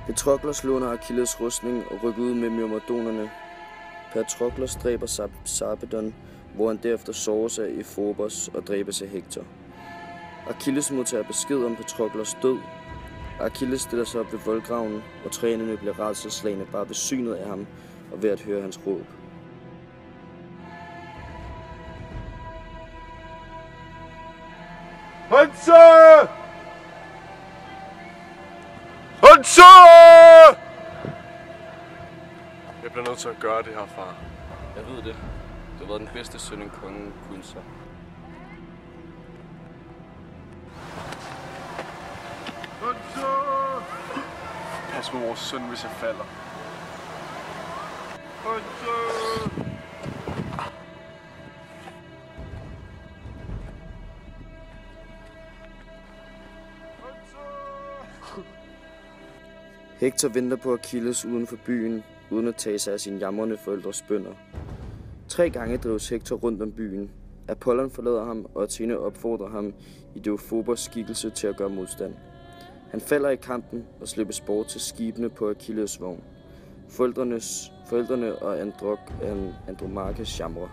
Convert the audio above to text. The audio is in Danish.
Patroklos låner Achilles rustning og rykker ud med myrmidonerne. Patroklos dræber Sarpedon, hvor han derefter sårer sig i Phobos og dræbes af Hektor. Achilles modtager besked om Patroklos død. Achilles stiller sig op ved voldgraven, og trænerne bliver rædselsslagne bare ved synet af ham og ved at høre hans råb. Hansa! Hansa! Jeg bliver nødt til at gøre det her, far. Jeg ved det. Du har været den bedste søn, en konge kunne så. Hansa! Pas på vores søn, hvis jeg falder. Hansa! Hektor venter på Achilles uden for byen, uden at tage sig af sine jamrende forældres bønder. 3 gange drives Hektor rundt om byen. Apollon forlader ham, og Athene opfordrer ham i Deiphobos skikkelse til at gøre modstand. Han falder i kampen og slippes bort til skibene på Achilles vogn. Forældrene og Andromaches jamrer.